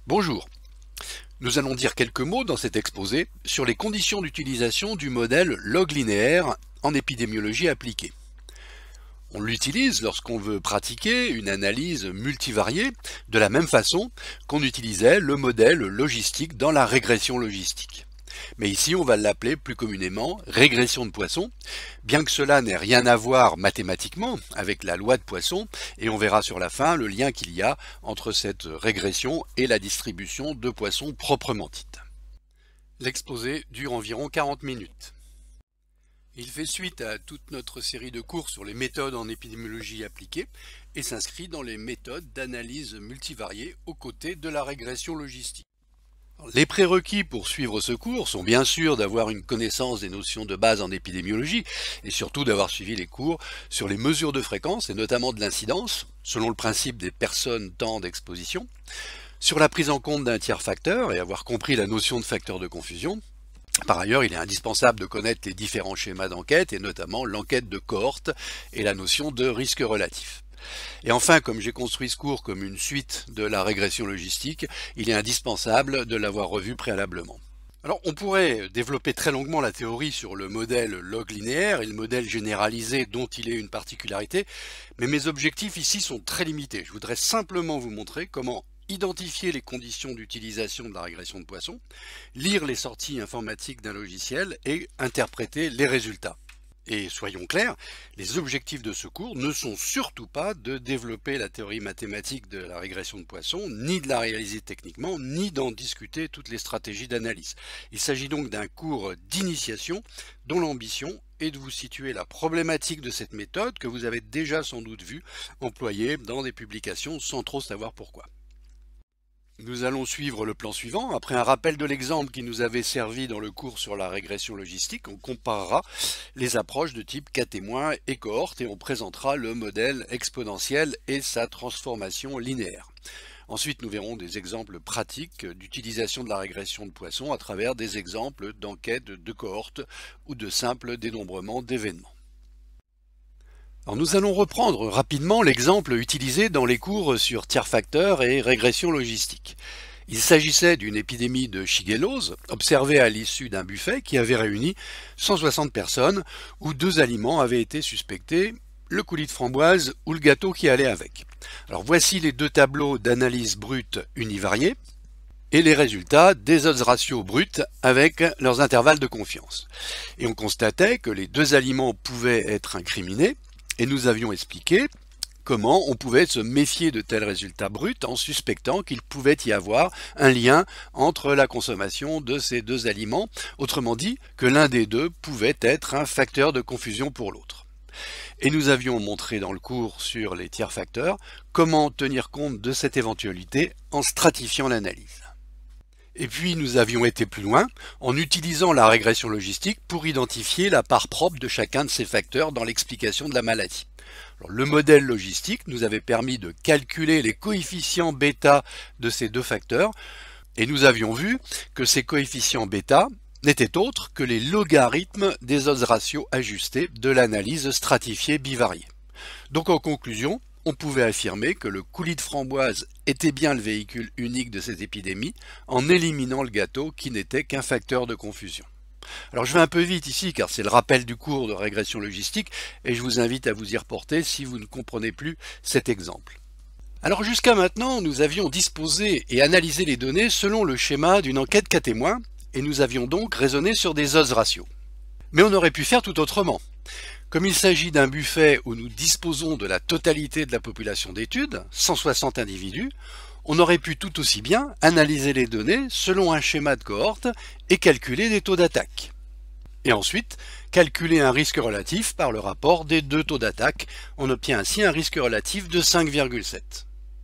Bonjour, nous allons dire quelques mots dans cet exposé sur les conditions d'utilisation du modèle log linéaire en épidémiologie appliquée. On l'utilise lorsqu'on veut pratiquer une analyse multivariée de la même façon qu'on utilisait le modèle logistique dans la régression logistique. Mais ici, on va l'appeler plus communément régression de Poisson, bien que cela n'ait rien à voir mathématiquement avec la loi de Poisson, et on verra sur la fin le lien qu'il y a entre cette régression et la distribution de Poisson proprement dite. L'exposé dure environ 40 minutes. Il fait suite à toute notre série de cours sur les méthodes en épidémiologie appliquée et s'inscrit dans les méthodes d'analyse multivariée aux côtés de la régression logistique. Les prérequis pour suivre ce cours sont bien sûr d'avoir une connaissance des notions de base en épidémiologie et surtout d'avoir suivi les cours sur les mesures de fréquence et notamment de l'incidence, selon le principe des personnes temps d'exposition, sur la prise en compte d'un tiers facteur et avoir compris la notion de facteur de confusion. Par ailleurs, il est indispensable de connaître les différents schémas d'enquête et notamment l'enquête de cohorte et la notion de risque relatif. Et enfin, comme j'ai construit ce cours comme une suite de la régression logistique, il est indispensable de l'avoir revu préalablement. Alors, on pourrait développer très longuement la théorie sur le modèle log linéaire et le modèle généralisé dont il est une particularité, mais mes objectifs ici sont très limités. Je voudrais simplement vous montrer comment identifier les conditions d'utilisation de la régression de Poisson, lire les sorties informatiques d'un logiciel et interpréter les résultats. Et soyons clairs, les objectifs de ce cours ne sont surtout pas de développer la théorie mathématique de la régression de Poisson, ni de la réaliser techniquement, ni d'en discuter toutes les stratégies d'analyse. Il s'agit donc d'un cours d'initiation dont l'ambition est de vous situer la problématique de cette méthode que vous avez déjà sans doute vue employée dans des publications sans trop savoir pourquoi. Nous allons suivre le plan suivant. Après un rappel de l'exemple qui nous avait servi dans le cours sur la régression logistique, on comparera les approches de type cas témoin et cohorte et on présentera le modèle exponentiel et sa transformation linéaire. Ensuite, nous verrons des exemples pratiques d'utilisation de la régression de Poisson à travers des exemples d'enquête de cohorte ou de simple dénombrement d'événements. Alors nous allons reprendre rapidement l'exemple utilisé dans les cours sur tiers facteur et régression logistique. Il s'agissait d'une épidémie de shigellose observée à l'issue d'un buffet qui avait réuni 160 personnes où deux aliments avaient été suspectés, le coulis de framboise ou le gâteau qui allait avec. Alors voici les deux tableaux d'analyse brute univariée et les résultats des odds ratios bruts avec leurs intervalles de confiance. Et on constatait que les deux aliments pouvaient être incriminés. Et nous avions expliqué comment on pouvait se méfier de tels résultats bruts en suspectant qu'il pouvait y avoir un lien entre la consommation de ces deux aliments, autrement dit que l'un des deux pouvait être un facteur de confusion pour l'autre. Et nous avions montré dans le cours sur les tiers facteurs comment tenir compte de cette éventualité en stratifiant l'analyse. Et puis nous avions été plus loin en utilisant la régression logistique pour identifier la part propre de chacun de ces facteurs dans l'explication de la maladie. Alors, le modèle logistique nous avait permis de calculer les coefficients bêta de ces deux facteurs et nous avions vu que ces coefficients bêta n'étaient autres que les logarithmes des odds ratios ajustés de l'analyse stratifiée bivariée. Donc en conclusion, on pouvait affirmer que le coulis de framboise était bien le véhicule unique de cette épidémie en éliminant le gâteau qui n'était qu'un facteur de confusion. Alors je vais un peu vite ici car c'est le rappel du cours de régression logistique et je vous invite à vous y reporter si vous ne comprenez plus cet exemple. Alors jusqu'à maintenant, nous avions disposé et analysé les données selon le schéma d'une enquête cas témoin et nous avions donc raisonné sur des odds ratios. Mais on aurait pu faire tout autrement. Comme il s'agit d'un buffet où nous disposons de la totalité de la population d'études, 160 individus, on aurait pu tout aussi bien analyser les données selon un schéma de cohorte et calculer des taux d'attaque. Et ensuite, calculer un risque relatif par le rapport des deux taux d'attaque. On obtient ainsi un risque relatif de 5,7.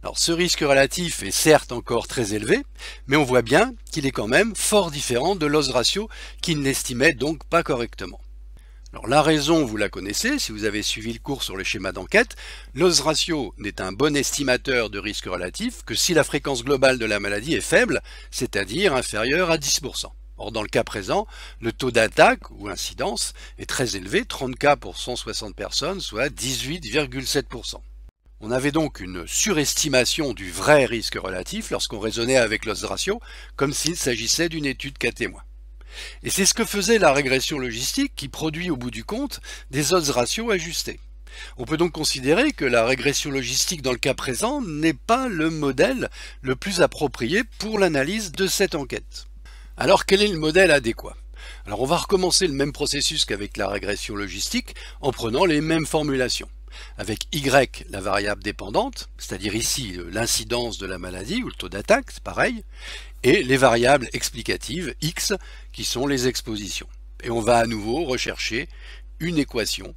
Alors ce risque relatif est certes encore très élevé, mais on voit bien qu'il est quand même fort différent de l'odds ratio qui ne l'estimait donc pas correctement. Alors la raison, vous la connaissez, si vous avez suivi le cours sur le schéma d'enquête, l'odds ratio n'est un bon estimateur de risque relatif que si la fréquence globale de la maladie est faible, c'est-à-dire inférieure à 10%. Or dans le cas présent, le taux d'attaque ou incidence est très élevé, 30 cas pour 160 personnes, soit 18,7%. On avait donc une surestimation du vrai risque relatif lorsqu'on raisonnait avec l'odds ratio, comme s'il s'agissait d'une étude cas témoin. Et c'est ce que faisait la régression logistique qui produit au bout du compte des odds ratios ajustés. On peut donc considérer que la régression logistique dans le cas présent n'est pas le modèle le plus approprié pour l'analyse de cette enquête. Alors quel est le modèle adéquat? Alors on va recommencer le même processus qu'avec la régression logistique en prenant les mêmes formulations. Avec Y, la variable dépendante, c'est-à-dire ici l'incidence de la maladie ou le taux d'attaque, c'est pareil, et les variables explicatives, X, qui sont les expositions. Et on va à nouveau rechercher une équation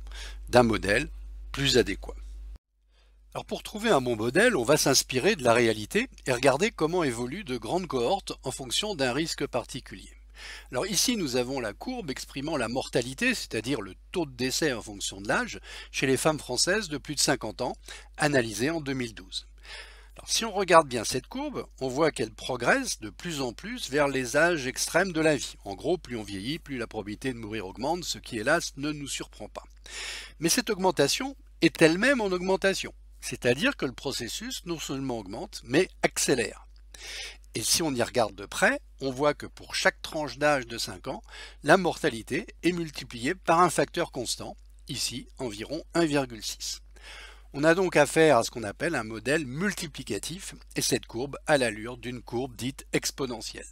d'un modèle plus adéquat. Alors pour trouver un bon modèle, on va s'inspirer de la réalité et regarder comment évoluent de grandes cohortes en fonction d'un risque particulier. Alors ici, nous avons la courbe exprimant la mortalité, c'est-à-dire le taux de décès en fonction de l'âge, chez les femmes françaises de plus de 50 ans, analysée en 2012. Alors, si on regarde bien cette courbe, on voit qu'elle progresse de plus en plus vers les âges extrêmes de la vie. En gros, plus on vieillit, plus la probabilité de mourir augmente, ce qui hélas ne nous surprend pas. Mais cette augmentation est elle-même en augmentation, c'est-à-dire que le processus non seulement augmente, mais accélère. Et si on y regarde de près, on voit que pour chaque tranche d'âge de 5 ans, la mortalité est multipliée par un facteur constant, ici environ 1,6. On a donc affaire à ce qu'on appelle un modèle multiplicatif, et cette courbe a l'allure d'une courbe dite exponentielle.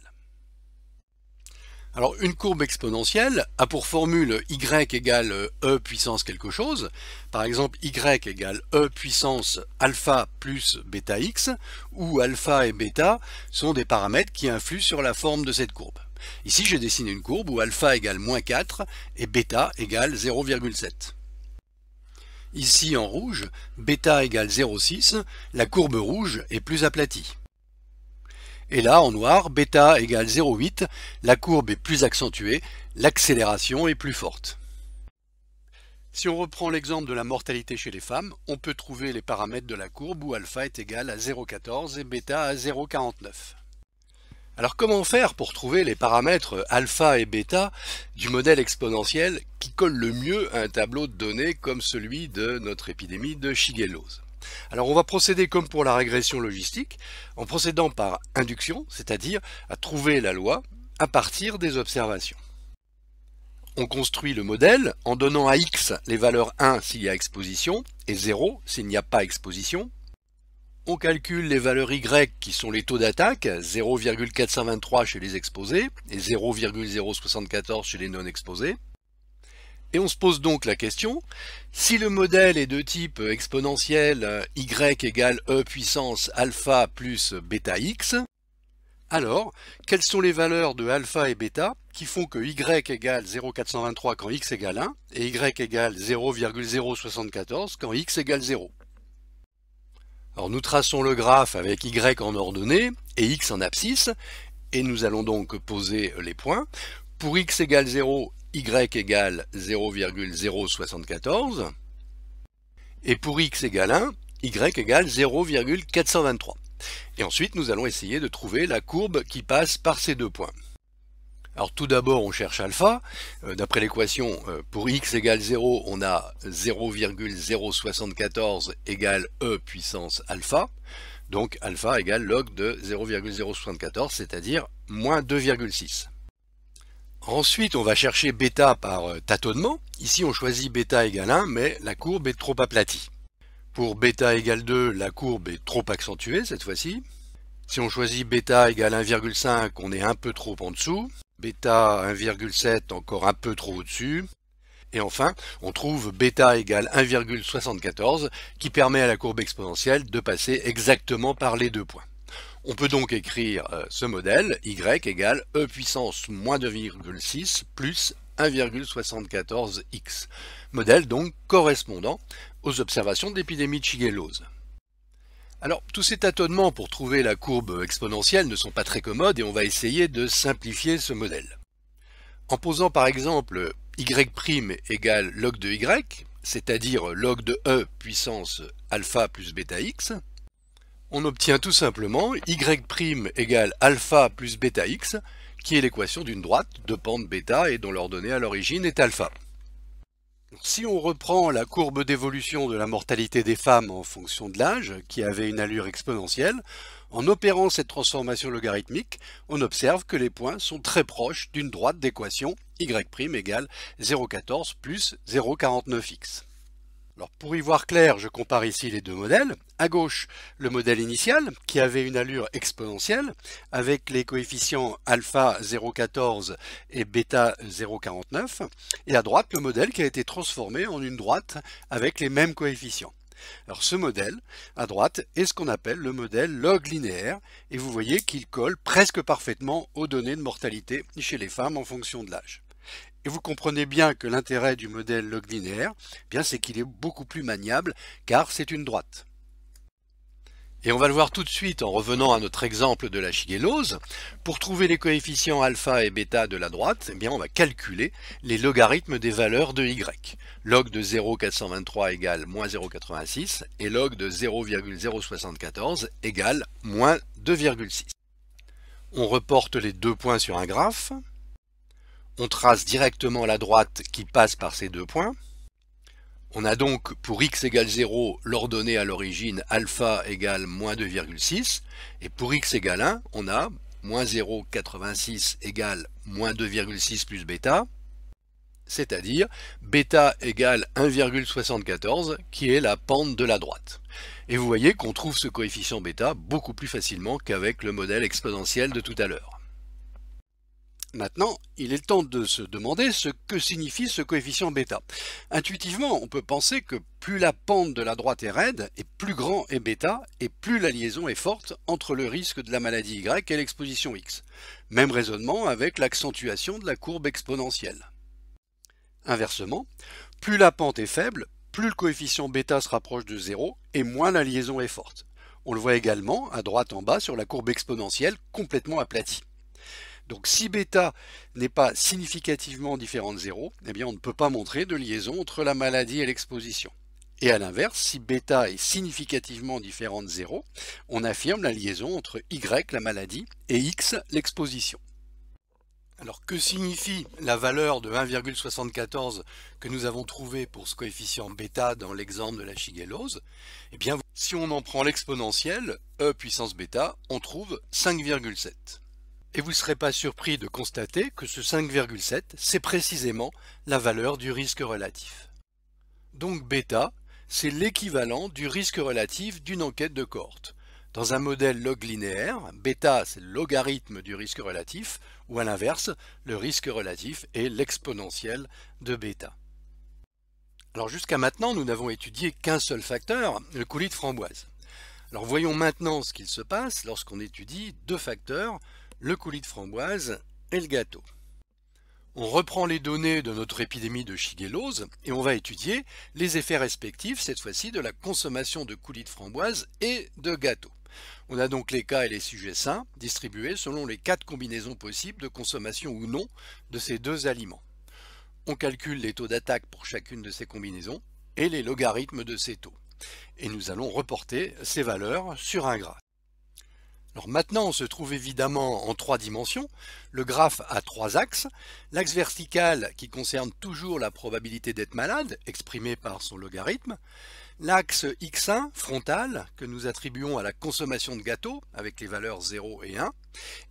Alors une courbe exponentielle a pour formule y égale e puissance quelque chose, par exemple y égale e puissance alpha plus bêta x, où alpha et bêta sont des paramètres qui influent sur la forme de cette courbe. Ici j'ai dessiné une courbe où alpha égale moins 4 et bêta égale 0,7. Ici en rouge, bêta égale 0,6, la courbe rouge est plus aplatie. Et là, en noir, bêta égale 0,8, la courbe est plus accentuée, l'accélération est plus forte. Si on reprend l'exemple de la mortalité chez les femmes, on peut trouver les paramètres de la courbe où alpha est égal à 0,14 et bêta à 0,49. Alors comment faire pour trouver les paramètres alpha et bêta du modèle exponentiel qui colle le mieux à un tableau de données comme celui de notre épidémie de Shigellose? Alors on va procéder comme pour la régression logistique, en procédant par induction, c'est-à-dire à trouver la loi à partir des observations. On construit le modèle en donnant à x les valeurs 1 s'il y a exposition et 0 s'il n'y a pas exposition. On calcule les valeurs y qui sont les taux d'attaque, 0,423 chez les exposés et 0,074 chez les non exposés. Et on se pose donc la question, si le modèle est de type exponentiel y égale e puissance alpha plus bêta x, alors quelles sont les valeurs de alpha et bêta qui font que y égale 0,423 quand x égale 1 et y égale 0,074 quand x égale 0? Alors nous traçons le graphe avec y en ordonnée et x en abscisse et nous allons donc poser les points. Pour x égale 0, y égale 0,074 et pour x égale 1, y égale 0,423. Et ensuite nous allons essayer de trouver la courbe qui passe par ces deux points. Alors tout d'abord on cherche alpha, d'après l'équation pour x égale 0 on a 0,074 égale e puissance alpha, donc alpha égale log de 0,074 c'est-à-dire moins 2,6. Ensuite, on va chercher bêta par tâtonnement. Ici, on choisit bêta égale 1, mais la courbe est trop aplatie. Pour bêta égale 2, la courbe est trop accentuée cette fois-ci. Si on choisit bêta égale 1,5, on est un peu trop en dessous. Bêta 1,7, encore un peu trop au-dessus. Et enfin, on trouve bêta égale 1,74, qui permet à la courbe exponentielle de passer exactement par les deux points. On peut donc écrire ce modèle, y égale e puissance moins 2,6 plus 1,74x. Modèle donc correspondant aux observations de l'épidémie de Shigellose. Alors, tous ces tâtonnements pour trouver la courbe exponentielle ne sont pas très commodes et on va essayer de simplifier ce modèle. En posant par exemple y' égale log de y, c'est-à-dire log de e puissance alpha plus bêta x, on obtient tout simplement y' égale alpha plus bêta x, qui est l'équation d'une droite de pente bêta et dont l'ordonnée à l'origine est alpha. Si on reprend la courbe d'évolution de la mortalité des femmes en fonction de l'âge, qui avait une allure exponentielle, en opérant cette transformation logarithmique, on observe que les points sont très proches d'une droite d'équation y' égale 0,14 plus 0,49x. Alors pour y voir clair, je compare ici les deux modèles. À gauche, le modèle initial, qui avait une allure exponentielle, avec les coefficients alpha 0,14 et bêta 0,49. Et à droite, le modèle qui a été transformé en une droite avec les mêmes coefficients. Alors ce modèle, à droite, est ce qu'on appelle le modèle log linéaire, et vous voyez qu'il colle presque parfaitement aux données de mortalité chez les femmes en fonction de l'âge. Et vous comprenez bien que l'intérêt du modèle log linéaire, c'est qu'il est beaucoup plus maniable, car c'est une droite. Et on va le voir tout de suite en revenant à notre exemple de la shigellose. Pour trouver les coefficients alpha et bêta de la droite, on va calculer les logarithmes des valeurs de y. Log de 0,423 égale moins 0,86 et log de 0,074 égale moins 2,6. On reporte les deux points sur un graphe. On trace directement la droite qui passe par ces deux points. On a donc pour x égale 0 l'ordonnée à l'origine alpha égale moins 2,6 et pour x égale 1 on a moins 0,86 égale moins 2,6 plus bêta, c'est-à-dire bêta égale 1,74 qui est la pente de la droite. Et vous voyez qu'on trouve ce coefficient bêta beaucoup plus facilement qu'avec le modèle exponentiel de tout à l'heure. Maintenant, il est le temps de se demander ce que signifie ce coefficient bêta. Intuitivement, on peut penser que plus la pente de la droite est raide, et plus grand est bêta, et plus la liaison est forte entre le risque de la maladie Y et l'exposition X. Même raisonnement avec l'accentuation de la courbe exponentielle. Inversement, plus la pente est faible, plus le coefficient bêta se rapproche de 0, et moins la liaison est forte. On le voit également à droite en bas sur la courbe exponentielle complètement aplatie. Donc si bêta n'est pas significativement différent de 0, on ne peut pas montrer de liaison entre la maladie et l'exposition. Et à l'inverse, si bêta est significativement différent de 0, on affirme la liaison entre y, la maladie, et x, l'exposition. Alors que signifie la valeur de 1,74 que nous avons trouvée pour ce coefficient bêta dans l'exemple de la shigellose? Si on en prend l'exponentielle, e puissance bêta, on trouve 5,7. Et vous ne serez pas surpris de constater que ce 5,7, c'est précisément la valeur du risque relatif. Donc bêta, c'est l'équivalent du risque relatif d'une enquête de cohorte. Dans un modèle log linéaire, bêta c'est le logarithme du risque relatif, ou à l'inverse, le risque relatif est l'exponentielle de bêta. Alors jusqu'à maintenant, nous n'avons étudié qu'un seul facteur, le coulis de framboise. Alors voyons maintenant ce qu'il se passe lorsqu'on étudie deux facteurs, le coulis de framboise et le gâteau. On reprend les données de notre épidémie de shigellose et on va étudier les effets respectifs, cette fois-ci, de la consommation de coulis de framboise et de gâteau. On a donc les cas et les sujets sains distribués selon les 4 combinaisons possibles de consommation ou non de ces deux aliments. On calcule les taux d'attaque pour chacune de ces combinaisons et les logarithmes de ces taux. Et nous allons reporter ces valeurs sur un graphe. Alors maintenant, on se trouve évidemment en 3 dimensions. Le graphe a 3 axes. L'axe vertical qui concerne toujours la probabilité d'être malade, exprimée par son logarithme. L'axe x1 frontal que nous attribuons à la consommation de gâteau avec les valeurs 0 et 1.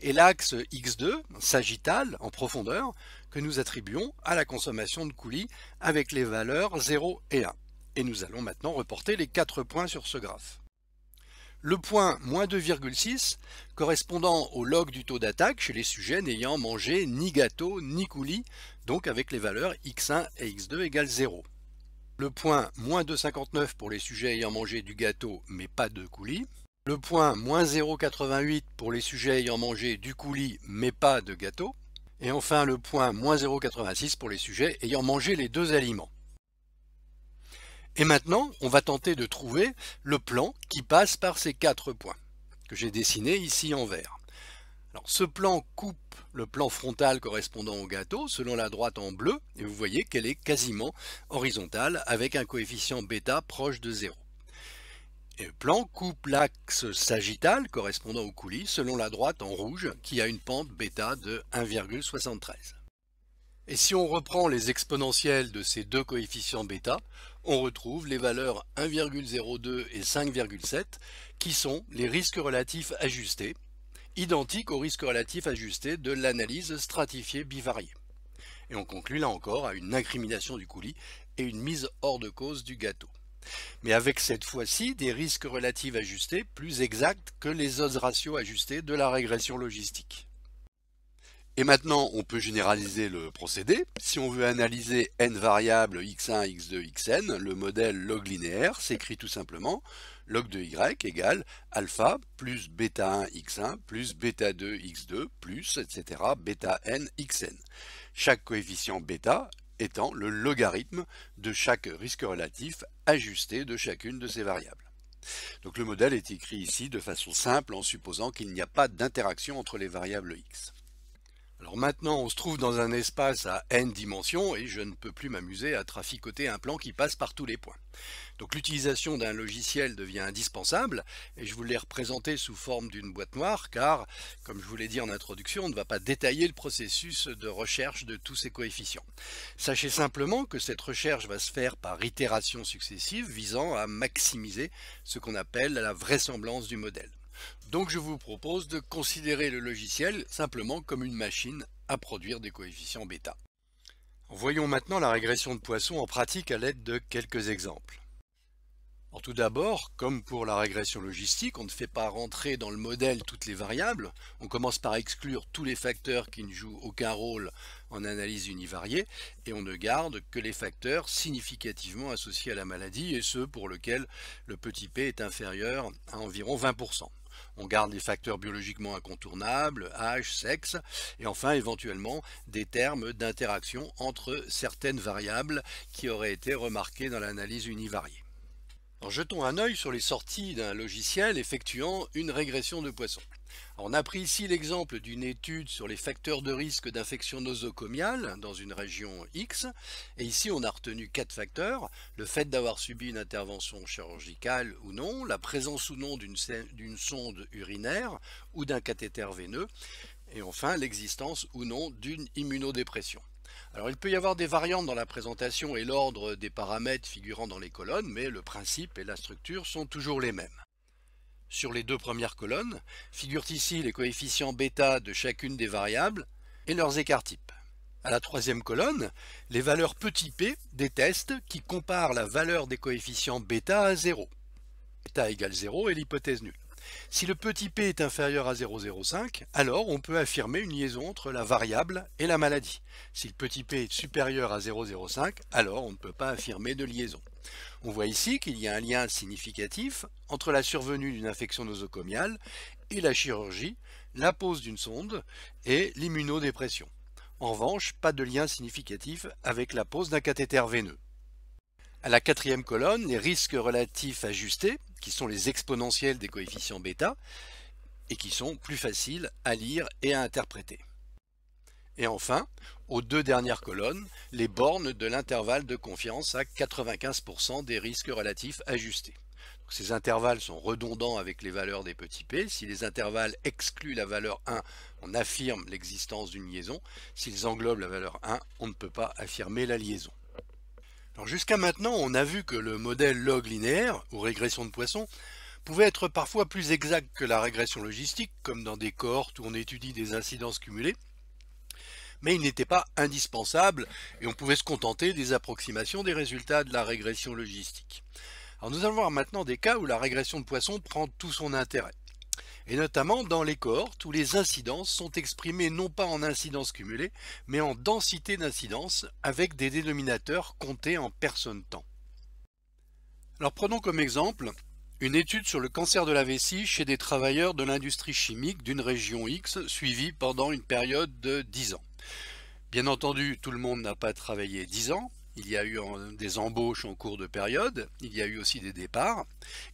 Et l'axe x2 sagittal en profondeur que nous attribuons à la consommation de coulis avec les valeurs 0 et 1. Et nous allons maintenant reporter les 4 points sur ce graphe. Le point moins 2,6 correspondant au log du taux d'attaque chez les sujets n'ayant mangé ni gâteau ni coulis, donc avec les valeurs x1 et x2 égale 0. Le point moins 2,59 pour les sujets ayant mangé du gâteau mais pas de coulis. Le point moins 0,88 pour les sujets ayant mangé du coulis mais pas de gâteau. Et enfin le point moins 0,86 pour les sujets ayant mangé les deux aliments. Et maintenant, on va tenter de trouver le plan qui passe par ces 4 points, que j'ai dessiné ici en vert. Alors, ce plan coupe le plan frontal correspondant au gâteau, selon la droite en bleu, et vous voyez qu'elle est quasiment horizontale, avec un coefficient bêta proche de 0. Et le plan coupe l'axe sagittal correspondant au coulis, selon la droite en rouge, qui a une pente bêta de 1,73. Et si on reprend les exponentielles de ces deux coefficients bêta, on retrouve les valeurs 1,02 et 5,7 qui sont les risques relatifs ajustés, identiques aux risques relatifs ajustés de l'analyse stratifiée bivariée. Et on conclut là encore à une incrimination du coulis et une mise hors de cause du gâteau. Mais avec cette fois-ci des risques relatifs ajustés plus exacts que les odds ratios ajustés de la régression logistique. Et maintenant, on peut généraliser le procédé. Si on veut analyser n variables x1, x2, xn, le modèle log linéaire s'écrit tout simplement log de y égale alpha plus bêta 1 x1 plus bêta 2 x2 plus, etc., bêta n xn. Chaque coefficient bêta étant le logarithme de chaque risque relatif ajusté de chacune de ces variables. Donc le modèle est écrit ici de façon simple en supposant qu'il n'y a pas d'interaction entre les variables x. Alors maintenant, on se trouve dans un espace à n dimensions et je ne peux plus m'amuser à traficoter un plan qui passe par tous les points. Donc l'utilisation d'un logiciel devient indispensable et je vous l'ai représenté sous forme d'une boîte noire car, comme je vous l'ai dit en introduction, on ne va pas détailler le processus de recherche de tous ces coefficients. Sachez simplement que cette recherche va se faire par itération successive visant à maximiser ce qu'on appelle la vraisemblance du modèle. Donc je vous propose de considérer le logiciel simplement comme une machine à produire des coefficients bêta. Voyons maintenant la régression de Poisson en pratique à l'aide de quelques exemples. Alors tout d'abord, comme pour la régression logistique, on ne fait pas rentrer dans le modèle toutes les variables. On commence par exclure tous les facteurs qui ne jouent aucun rôle en analyse univariée et on ne garde que les facteurs significativement associés à la maladie et ceux pour lesquels le petit p est inférieur à environ 20%. On garde les facteurs biologiquement incontournables, âge, sexe, et enfin éventuellement des termes d'interaction entre certaines variables qui auraient été remarquées dans l'analyse univariée. Alors, jetons un œil sur les sorties d'un logiciel effectuant une régression de Poisson. Alors, on a pris ici l'exemple d'une étude sur les facteurs de risque d'infection nosocomiale dans une région X, et ici on a retenu 4 facteurs, le fait d'avoir subi une intervention chirurgicale ou non, la présence ou non d'une sonde urinaire ou d'un cathéter veineux, et enfin l'existence ou non d'une immunodépression. Alors il peut y avoir des variantes dans la présentation et l'ordre des paramètres figurant dans les colonnes, mais le principe et la structure sont toujours les mêmes. Sur les deux premières colonnes, figurent ici les coefficients bêta de chacune des variables et leurs écarts-types. À la troisième colonne, les valeurs petit p des tests qui comparent la valeur des coefficients bêta à 0. Bêta égale 0 est l'hypothèse nulle. Si le petit p est inférieur à 0,05, alors on peut affirmer une liaison entre la variable et la maladie. Si le petit p est supérieur à 0,05, alors on ne peut pas affirmer de liaison. On voit ici qu'il y a un lien significatif entre la survenue d'une infection nosocomiale et la chirurgie, la pose d'une sonde et l'immunodépression. En revanche, pas de lien significatif avec la pose d'un cathéter veineux. À la quatrième colonne, les risques relatifs ajustés, qui sont les exponentielles des coefficients bêta, et qui sont plus faciles à lire et à interpréter. Et enfin, aux deux dernières colonnes, les bornes de l'intervalle de confiance à 95% des risques relatifs ajustés. Donc, ces intervalles sont redondants avec les valeurs des petits p. Si les intervalles excluent la valeur 1, on affirme l'existence d'une liaison. S'ils englobent la valeur 1, on ne peut pas affirmer la liaison. Jusqu'à maintenant, on a vu que le modèle log linéaire, ou régression de Poisson, pouvait être parfois plus exact que la régression logistique, comme dans des cohortes où on étudie des incidences cumulées, mais il n'était pas indispensable et on pouvait se contenter des approximations des résultats de la régression logistique. Alors nous allons voir maintenant des cas où la régression de Poisson prend tout son intérêt, et notamment dans les cohortes où les incidences sont exprimées non pas en incidence cumulée, mais en densité d'incidence avec des dénominateurs comptés en personnes temps. Alors prenons comme exemple une étude sur le cancer de la vessie chez des travailleurs de l'industrie chimique d'une région X suivie pendant une période de 10 ans. Bien entendu, tout le monde n'a pas travaillé 10 ans, il y a eu des embauches en cours de période, il y a eu aussi des départs,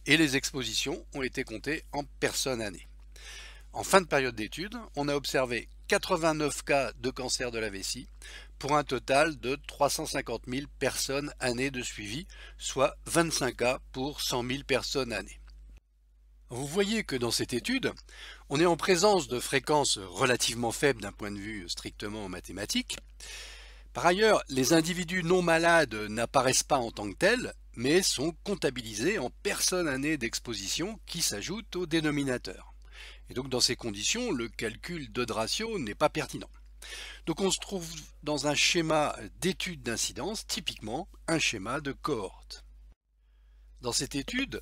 et les expositions ont été comptées en personnes années. En fin de période d'étude, on a observé 89 cas de cancer de la vessie, pour un total de 350 000 personnes années de suivi, soit 25 cas pour 100 000 personnes années. Vous voyez que dans cette étude, on est en présence de fréquences relativement faibles d'un point de vue strictement mathématique, Par ailleurs, les individus non malades n'apparaissent pas en tant que tels, mais sont comptabilisés en personnes années d'exposition qui s'ajoutent au dénominateur. Et donc dans ces conditions, le calcul d'odd ratio n'est pas pertinent. Donc on se trouve dans un schéma d'étude d'incidence, typiquement un schéma de cohorte. Dans cette étude,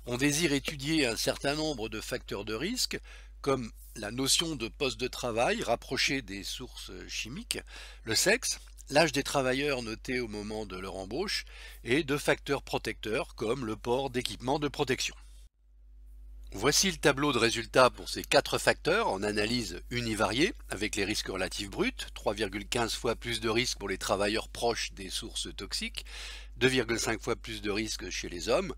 on désire étudier un certain nombre de facteurs de risque, comme la notion de poste de travail rapproché des sources chimiques, le sexe, l'âge des travailleurs noté au moment de leur embauche, et de facteurs protecteurs comme le port d'équipements de protection. Voici le tableau de résultats pour ces 4 facteurs en analyse univariée avec les risques relatifs bruts, 3,15 fois plus de risques pour les travailleurs proches des sources toxiques, 2,5 fois plus de risques chez les hommes,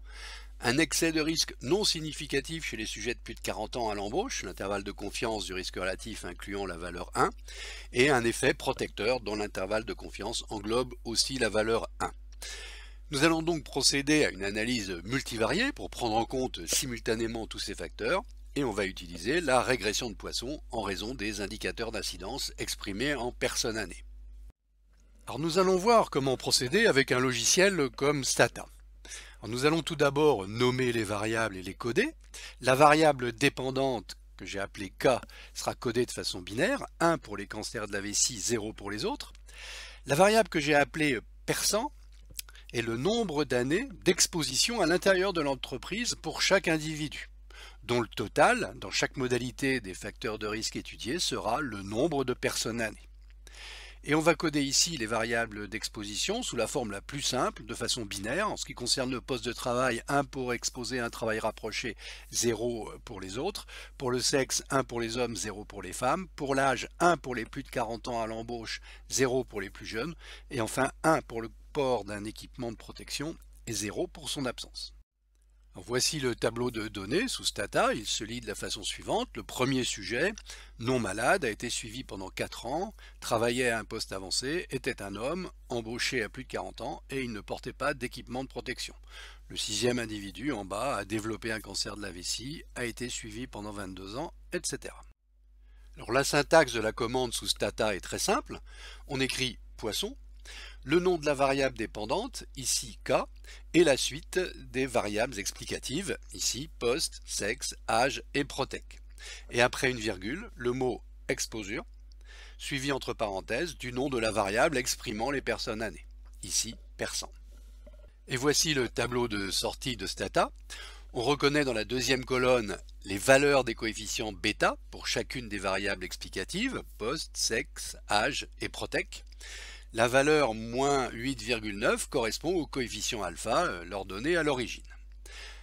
un excès de risque non significatif chez les sujets de plus de 40 ans à l'embauche, l'intervalle de confiance du risque relatif incluant la valeur 1, et un effet protecteur dont l'intervalle de confiance englobe aussi la valeur 1. Nous allons donc procéder à une analyse multivariée pour prendre en compte simultanément tous ces facteurs, et on va utiliser la régression de Poisson en raison des indicateurs d'incidence exprimés en personnes années. Alors nous allons voir comment procéder avec un logiciel comme Stata. Alors nous allons tout d'abord nommer les variables et les coder. La variable dépendante que j'ai appelée K sera codée de façon binaire, 1 pour les cancers de la vessie, 0 pour les autres. La variable que j'ai appelée percent est le nombre d'années d'exposition à l'intérieur de l'entreprise pour chaque individu, dont le total, dans chaque modalité des facteurs de risque étudiés, sera le nombre de personnes années. Et on va coder ici les variables d'exposition sous la forme la plus simple, de façon binaire. En ce qui concerne le poste de travail, 1 pour exposer un travail rapproché, 0 pour les autres. Pour le sexe, 1 pour les hommes, 0 pour les femmes. Pour l'âge, 1 pour les plus de 40 ans à l'embauche, 0 pour les plus jeunes. Et enfin, 1 pour le port d'un équipement de protection et 0 pour son absence. Alors voici le tableau de données sous Stata. Il se lit de la façon suivante. Le premier sujet, non malade, a été suivi pendant 4 ans, travaillait à un poste avancé, était un homme, embauché à plus de 40 ans et il ne portait pas d'équipement de protection. Le 6e individu en bas a développé un cancer de la vessie, a été suivi pendant 22 ans, etc. Alors la syntaxe de la commande sous Stata est très simple. On écrit Poisson, le nom de la variable dépendante, ici K, et la suite des variables explicatives, ici poste, sexe, âge et protec. Et après une virgule, le mot exposure, suivi entre parenthèses du nom de la variable exprimant les personnes années, ici percent. Et voici le tableau de sortie de Stata. On reconnaît dans la deuxième colonne les valeurs des coefficients bêta pour chacune des variables explicatives, poste, sexe, âge et protec. La valeur moins 8,9 correspond au coefficient alpha, leur donné à l'origine.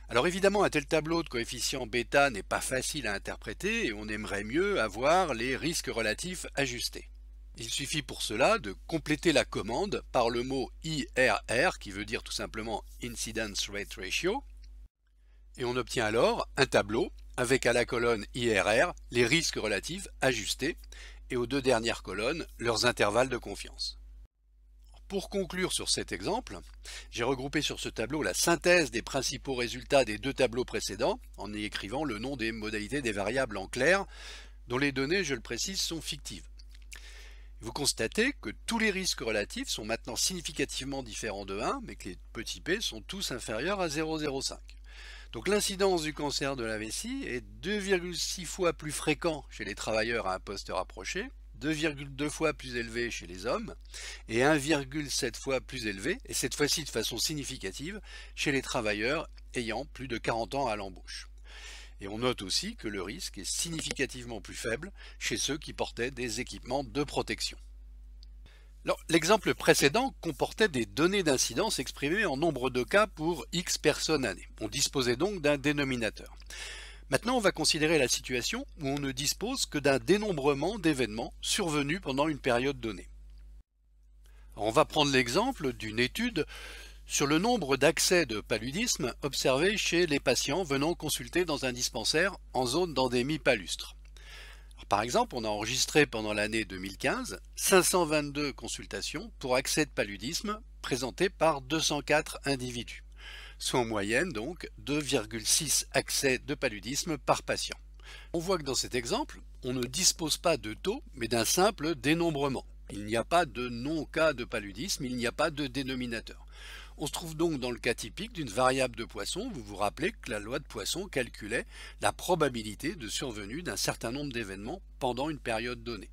Alors évidemment, un tel tableau de coefficient bêta n'est pas facile à interpréter et on aimerait mieux avoir les risques relatifs ajustés. Il suffit pour cela de compléter la commande par le mot IRR, qui veut dire tout simplement Incidence Rate Ratio, et on obtient alors un tableau avec à la colonne IRR les risques relatifs ajustés et aux 2 dernières colonnes leurs intervalles de confiance. Pour conclure sur cet exemple, j'ai regroupé sur ce tableau la synthèse des principaux résultats des 2 tableaux précédents en y écrivant le nom des modalités des variables en clair, dont les données, je le précise, sont fictives. Vous constatez que tous les risques relatifs sont maintenant significativement différents de 1, mais que les petits p sont tous inférieurs à 0,05. Donc l'incidence du cancer de la vessie est 2,6 fois plus fréquent chez les travailleurs à un poste rapproché, 2,2 fois plus élevé chez les hommes et 1,7 fois plus élevé, et cette fois-ci de façon significative, chez les travailleurs ayant plus de 40 ans à l'embauche. Et on note aussi que le risque est significativement plus faible chez ceux qui portaient des équipements de protection. L'exemple précédent comportait des données d'incidence exprimées en nombre de cas pour X personnes années. On disposait donc d'un dénominateur. Maintenant, on va considérer la situation où on ne dispose que d'un dénombrement d'événements survenus pendant une période donnée. Alors, on va prendre l'exemple d'une étude sur le nombre d'accès de paludisme observés chez les patients venant consulter dans un dispensaire en zone d'endémie palustre. Alors, par exemple, on a enregistré pendant l'année 2015 522 consultations pour accès de paludisme présentées par 204 individus, soit en moyenne donc 2,6 accès de paludisme par patient. On voit que dans cet exemple, on ne dispose pas de taux, mais d'un simple dénombrement. Il n'y a pas de non-cas de paludisme, il n'y a pas de dénominateur. On se trouve donc dans le cas typique d'une variable de Poisson. Vous vous rappelez que la loi de Poisson calculait la probabilité de survenue d'un certain nombre d'événements pendant une période donnée.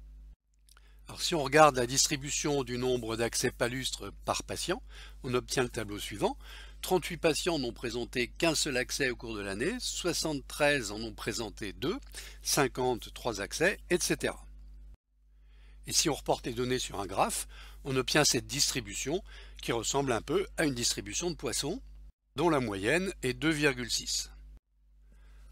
Alors, si on regarde la distribution du nombre d'accès palustres par patient, on obtient le tableau suivant. 38 patients n'ont présenté qu'un seul accès au cours de l'année, 73 en ont présenté 2, 50 3 accès, etc. Et si on reporte les données sur un graphe, on obtient cette distribution qui ressemble un peu à une distribution de Poisson, dont la moyenne est 2,6.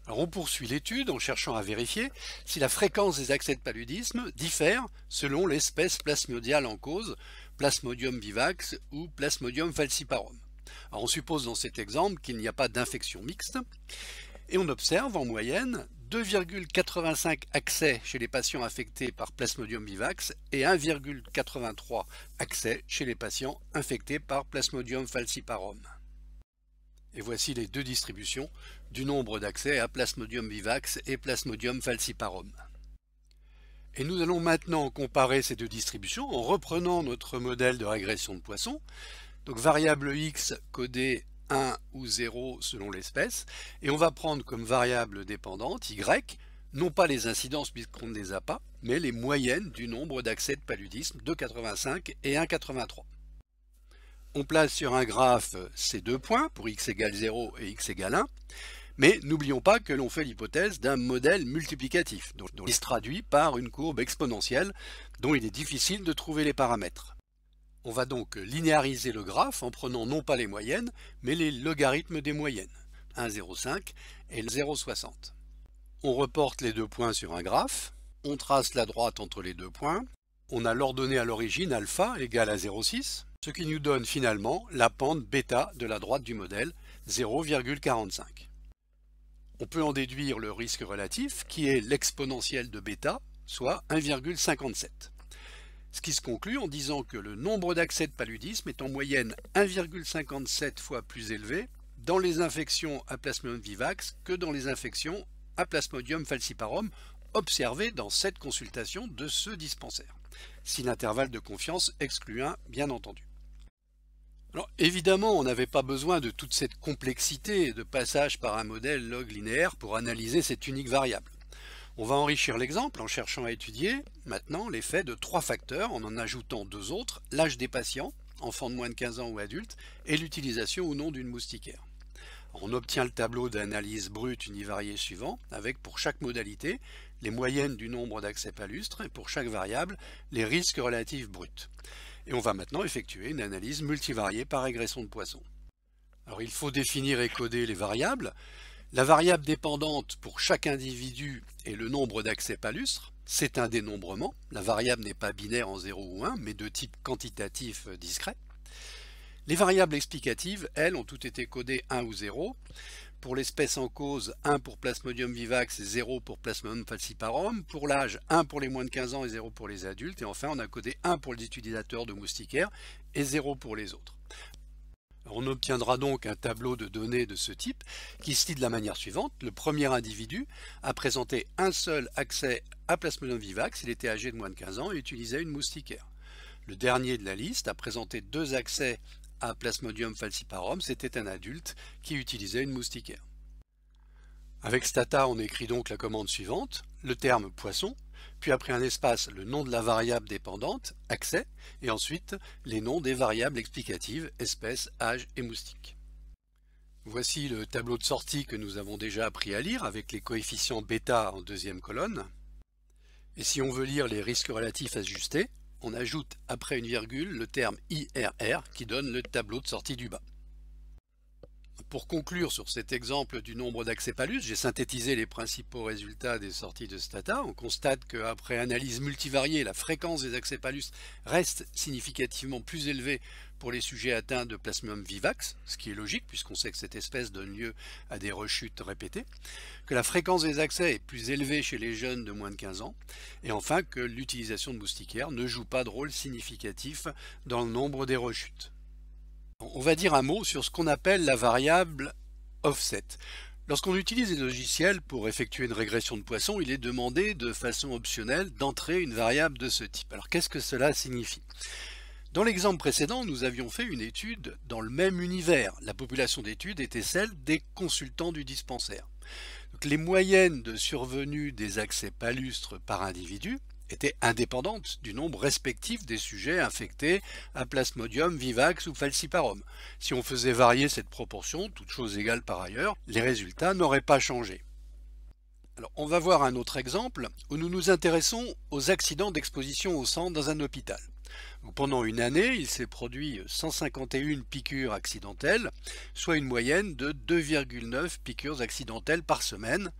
Alors on poursuit l'étude en cherchant à vérifier si la fréquence des accès de paludisme diffère selon l'espèce plasmodiale en cause, Plasmodium vivax ou Plasmodium falciparum. Alors on suppose dans cet exemple qu'il n'y a pas d'infection mixte et on observe en moyenne 2,85 accès chez les patients infectés par Plasmodium vivax et 1,83 accès chez les patients infectés par Plasmodium falciparum. Et voici les deux distributions du nombre d'accès à Plasmodium vivax et Plasmodium falciparum. Et nous allons maintenant comparer ces deux distributions en reprenant notre modèle de régression de Poisson. Donc variable x codée 1 ou 0 selon l'espèce, et on va prendre comme variable dépendante y, non pas les incidences puisqu'on ne les a pas, mais les moyennes du nombre d'accès de paludisme, 2,85 et 1,83. On place sur un graphe ces deux points pour x égale 0 et x égale 1, mais n'oublions pas que l'on fait l'hypothèse d'un modèle multiplicatif, dont il se traduit par une courbe exponentielle dont il est difficile de trouver les paramètres. On va donc linéariser le graphe en prenant non pas les moyennes, mais les logarithmes des moyennes, 1,05 et 0,60. On reporte les deux points sur un graphe, on trace la droite entre les deux points, on a l'ordonnée à l'origine alpha égale à 0,6, ce qui nous donne finalement la pente bêta de la droite du modèle, 0,45. On peut en déduire le risque relatif, qui est l'exponentielle de bêta, soit 1,57. Ce qui se conclut en disant que le nombre d'accès de paludisme est en moyenne 1,57 fois plus élevé dans les infections à Plasmodium vivax que dans les infections à Plasmodium falciparum observées dans cette consultation de ce dispensaire, si l'intervalle de confiance exclut 1, bien entendu. Alors évidemment, on n'avait pas besoin de toute cette complexité de passage par un modèle log linéaire pour analyser cette unique variable. On va enrichir l'exemple en cherchant à étudier maintenant l'effet de 3 facteurs en en ajoutant 2 autres, l'âge des patients, enfants de moins de 15 ans ou adultes, et l'utilisation ou non d'une moustiquaire. On obtient le tableau d'analyse brute univariée suivant, avec pour chaque modalité les moyennes du nombre d'accès palustres et pour chaque variable les risques relatifs bruts. Et on va maintenant effectuer une analyse multivariée par régression de Poisson. Alors il faut définir et coder les variables. La variable dépendante pour chaque individu est le nombre d'accès palustres, c'est un dénombrement, la variable n'est pas binaire en 0 ou 1, mais de type quantitatif discret. Les variables explicatives, elles, ont toutes été codées 1 ou 0. Pour l'espèce en cause, 1 pour Plasmodium vivax et 0 pour Plasmodium falciparum. Pour l'âge, 1 pour les moins de 15 ans et 0 pour les adultes. Et enfin, on a codé 1 pour les utilisateurs de moustiquaires et 0 pour les autres. On obtiendra donc un tableau de données de ce type qui se lit de la manière suivante. Le premier individu a présenté un seul accès à Plasmodium vivax, il était âgé de moins de 15 ans et utilisait une moustiquaire. Le dernier de la liste a présenté 2 accès à Plasmodium falciparum, c'était un adulte qui utilisait une moustiquaire. Avec Stata, on écrit donc la commande suivante, le terme Poisson, puis après un espace, le nom de la variable dépendante, accès, et ensuite les noms des variables explicatives, espèce, âge et moustique. Voici le tableau de sortie que nous avons déjà appris à lire avec les coefficients bêta en deuxième colonne. Et si on veut lire les risques relatifs ajustés, on ajoute après une virgule le terme IRR qui donne le tableau de sortie du bas. Pour conclure sur cet exemple du nombre d'accès palus, j'ai synthétisé les principaux résultats des sorties de Stata. On constate qu'après analyse multivariée, la fréquence des accès palus reste significativement plus élevée pour les sujets atteints de Plasmodium vivax, ce qui est logique puisqu'on sait que cette espèce donne lieu à des rechutes répétées, que la fréquence des accès est plus élevée chez les jeunes de moins de 15 ans, et enfin que l'utilisation de moustiquaires ne joue pas de rôle significatif dans le nombre des rechutes. On va dire un mot sur ce qu'on appelle la variable offset. Lorsqu'on utilise des logiciels pour effectuer une régression de Poisson, il est demandé de façon optionnelle d'entrer une variable de ce type. Alors qu'est-ce que cela signifie? Dans l'exemple précédent, nous avions fait une étude dans le même univers. La population d'études était celle des consultants du dispensaire. Donc, les moyennes de survenue des accès palustres par individu étaient indépendantes du nombre respectif des sujets infectés à Plasmodium vivax ou falciparum. Si on faisait varier cette proportion, toutes choses égales par ailleurs, les résultats n'auraient pas changé. Alors, on va voir un autre exemple où nous nous intéressons aux accidents d'exposition au sang dans un hôpital. Donc, pendant une année, il s'est produit 151 piqûres accidentelles, soit une moyenne de 2,9 piqûres accidentelles par semaine.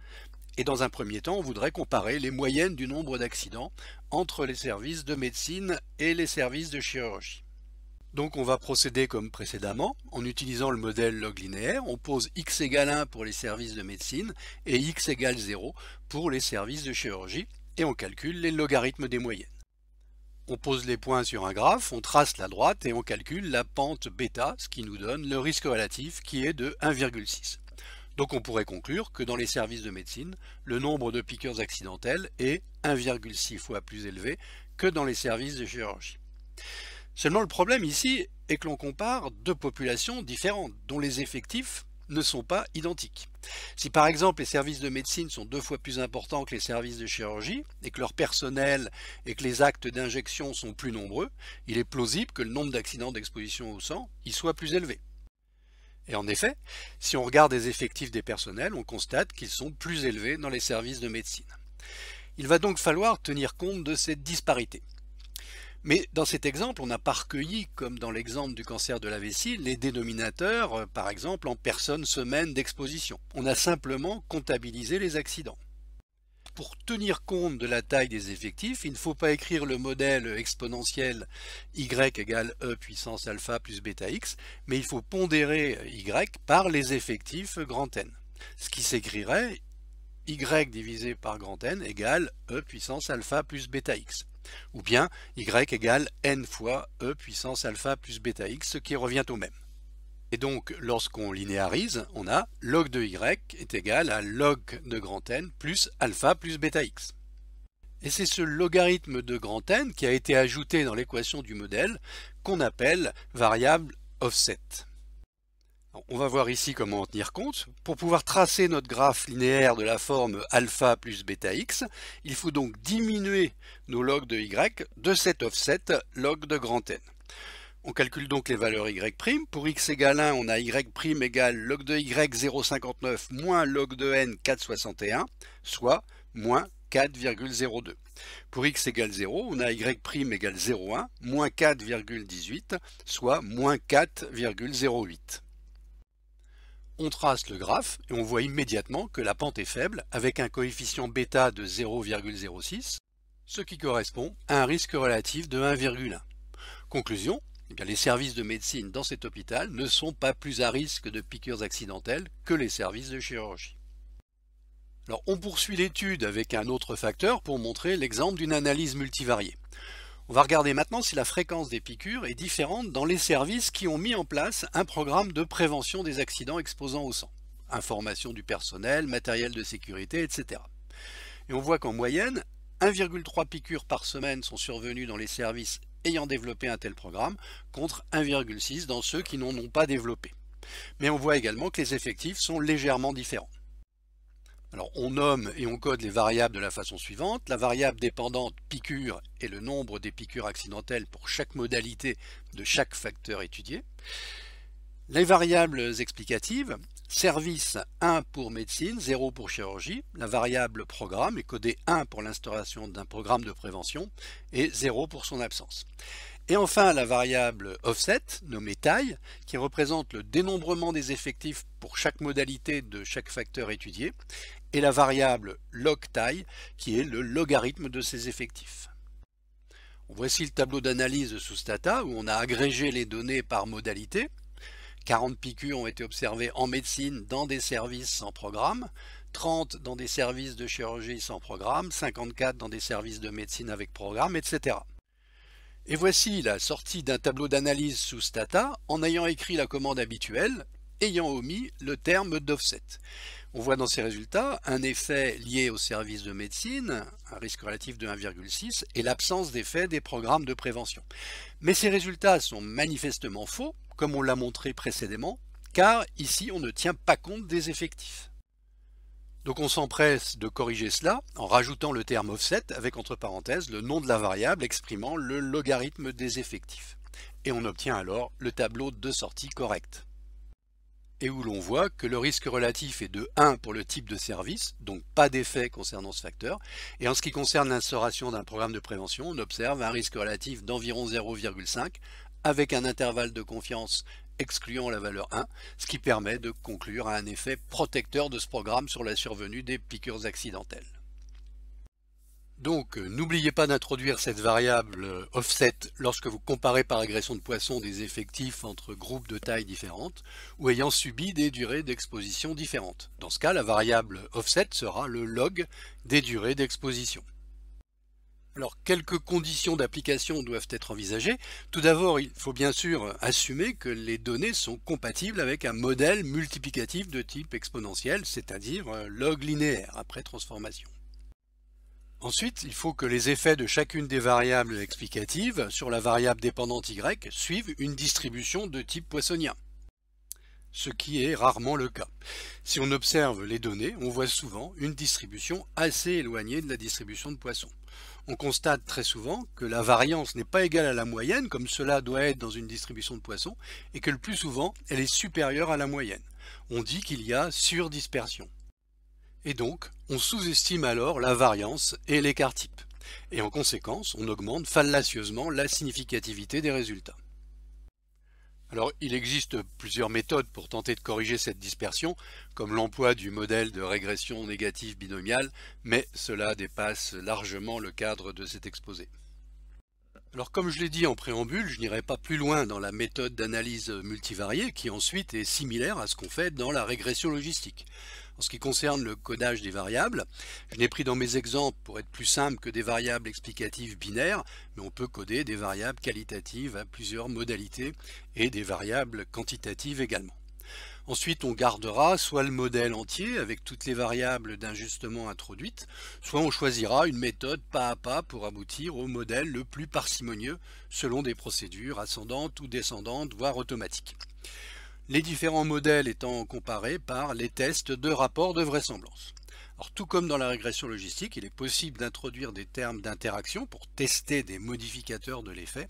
Et dans un premier temps, on voudrait comparer les moyennes du nombre d'accidents entre les services de médecine et les services de chirurgie. Donc on va procéder comme précédemment, en utilisant le modèle log linéaire, on pose x égale 1 pour les services de médecine et x égale 0 pour les services de chirurgie, et on calcule les logarithmes des moyennes. On pose les points sur un graphe, on trace la droite et on calcule la pente bêta, ce qui nous donne le risque relatif qui est de 1,6. Donc on pourrait conclure que dans les services de médecine, le nombre de piqûres accidentelles est 1,6 fois plus élevé que dans les services de chirurgie. Seulement le problème ici est que l'on compare deux populations différentes, dont les effectifs ne sont pas identiques. Si par exemple les services de médecine sont 2 fois plus importants que les services de chirurgie, et que leur personnel et que les actes d'injection sont plus nombreux, il est plausible que le nombre d'accidents d'exposition au sang y soit plus élevé. Et en effet, si on regarde les effectifs des personnels, on constate qu'ils sont plus élevés dans les services de médecine. Il va donc falloir tenir compte de cette disparité. Mais dans cet exemple, on n'a pas recueilli, comme dans l'exemple du cancer de la vessie, les dénominateurs, par exemple en personnes semaines d'exposition. On a simplement comptabilisé les accidents. Pour tenir compte de la taille des effectifs, il ne faut pas écrire le modèle exponentiel y égale e puissance alpha plus bêta x, mais il faut pondérer y par les effectifs grand N. Ce qui s'écrirait y divisé par grand N égale e puissance alpha plus bêta x. Ou bien y égale n fois e puissance alpha plus bêta x, ce qui revient au même. Et donc, lorsqu'on linéarise, on a log de y est égal à log de grand N plus alpha plus bêta x. Et c'est ce logarithme de grand N qui a été ajouté dans l'équation du modèle qu'on appelle variable offset. On va voir ici comment en tenir compte. Pour pouvoir tracer notre graphe linéaire de la forme alpha plus bêta x, il faut donc diminuer nos logs de y de cet offset log de grand N. On calcule donc les valeurs y'. Pour x égale 1, on a y' égale log de y 0,59 moins log de n 4,61, soit moins 4,02. Pour x égale 0, on a y' égale 0,1 moins 4,18, soit moins 4,08. On trace le graphe et on voit immédiatement que la pente est faible avec un coefficient bêta de 0,06, ce qui correspond à un risque relatif de 1,1. Conclusion, eh bien, les services de médecine dans cet hôpital ne sont pas plus à risque de piqûres accidentelles que les services de chirurgie. Alors, on poursuit l'étude avec un autre facteur pour montrer l'exemple d'une analyse multivariée. On va regarder maintenant si la fréquence des piqûres est différente dans les services qui ont mis en place un programme de prévention des accidents exposant au sang. Information du personnel, matériel de sécurité, etc. Et on voit qu'en moyenne, 1,3 piqûres par semaine sont survenues dans les services ayant développé un tel programme, contre 1,6 dans ceux qui n'en ont pas développé. Mais on voit également que les effectifs sont légèrement différents. Alors on nomme et on code les variables de la façon suivante. La variable dépendante piqûre est le nombre des piqûres accidentelles pour chaque modalité de chaque facteur étudié. Les variables explicatives, service 1 pour médecine, 0 pour chirurgie. La variable programme est codée 1 pour l'instauration d'un programme de prévention et 0 pour son absence. Et enfin la variable offset, nommée taille, qui représente le dénombrement des effectifs pour chaque modalité de chaque facteur étudié, et la variable log taille, qui est le logarithme de ces effectifs. Voici le tableau d'analyse sous Stata où on a agrégé les données par modalité. 40 piqûres ont été observées en médecine dans des services sans programme, 30 dans des services de chirurgie sans programme, 54 dans des services de médecine avec programme, etc. Et voici la sortie d'un tableau d'analyse sous Stata en ayant écrit la commande habituelle, ayant omis le terme d'offset. On voit dans ces résultats un effet lié au service de médecine, un risque relatif de 1,6, et l'absence d'effet des programmes de prévention. Mais ces résultats sont manifestement faux, comme on l'a montré précédemment, car ici on ne tient pas compte des effectifs. Donc on s'empresse de corriger cela en rajoutant le terme offset avec entre parenthèses le nom de la variable exprimant le logarithme des effectifs. Et on obtient alors le tableau de sortie correct. Et où l'on voit que le risque relatif est de 1 pour le type de service, donc pas d'effet concernant ce facteur, et en ce qui concerne l'instauration d'un programme de prévention, on observe un risque relatif d'environ 0,5 avec un intervalle de confiance excluant la valeur 1, ce qui permet de conclure à un effet protecteur de ce programme sur la survenue des piqûres accidentelles. Donc, n'oubliez pas d'introduire cette variable offset lorsque vous comparez par agression de poisson des effectifs entre groupes de tailles différentes ou ayant subi des durées d'exposition différentes. Dans ce cas, la variable offset sera le log des durées d'exposition. Alors, quelques conditions d'application doivent être envisagées. Tout d'abord, il faut bien sûr assumer que les données sont compatibles avec un modèle multiplicatif de type exponentiel, c'est-à-dire log linéaire après transformation. Ensuite, il faut que les effets de chacune des variables explicatives sur la variable dépendante y suivent une distribution de type poissonien, ce qui est rarement le cas. Si on observe les données, on voit souvent une distribution assez éloignée de la distribution de Poisson. On constate très souvent que la variance n'est pas égale à la moyenne, comme cela doit être dans une distribution de Poisson, et que le plus souvent, elle est supérieure à la moyenne. On dit qu'il y a surdispersion. Et donc, on sous-estime alors la variance et l'écart type. Et en conséquence, on augmente fallacieusement la significativité des résultats. Alors, il existe plusieurs méthodes pour tenter de corriger cette dispersion, comme l'emploi du modèle de régression négative binomiale, mais cela dépasse largement le cadre de cet exposé. Alors comme je l'ai dit en préambule, je n'irai pas plus loin dans la méthode d'analyse multivariée qui ensuite est similaire à ce qu'on fait dans la régression logistique. En ce qui concerne le codage des variables, je n'ai pris dans mes exemples pour être plus simple que des variables explicatives binaires, mais on peut coder des variables qualitatives à plusieurs modalités et des variables quantitatives également. Ensuite, on gardera soit le modèle entier avec toutes les variables d'injustement introduites, soit on choisira une méthode pas à pas pour aboutir au modèle le plus parcimonieux selon des procédures ascendantes ou descendantes, voire automatiques. Les différents modèles étant comparés par les tests de rapport de vraisemblance. Alors, tout comme dans la régression logistique, il est possible d'introduire des termes d'interaction pour tester des modificateurs de l'effet.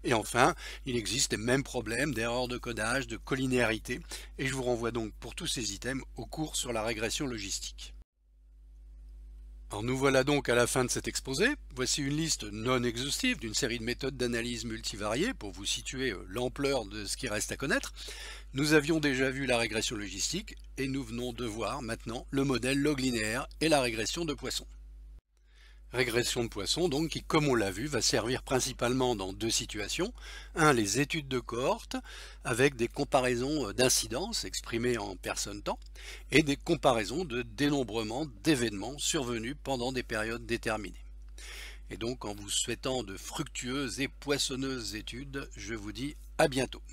Et enfin, il existe les mêmes problèmes d'erreur de codage, de collinéarité, et je vous renvoie donc pour tous ces items au cours sur la régression logistique. Alors nous voilà donc à la fin de cet exposé. Voici une liste non exhaustive d'une série de méthodes d'analyse multivariées pour vous situer l'ampleur de ce qui reste à connaître. Nous avions déjà vu la régression logistique et nous venons de voir maintenant le modèle log linéaire et la régression de Poisson. Régression de Poisson donc qui, comme on l'a vu, va servir principalement dans deux situations. Un, les études de cohorte avec des comparaisons d'incidence exprimées en personne-temps et des comparaisons de dénombrement d'événements survenus pendant des périodes déterminées. Et donc en vous souhaitant de fructueuses et poissonneuses études, je vous dis à bientôt.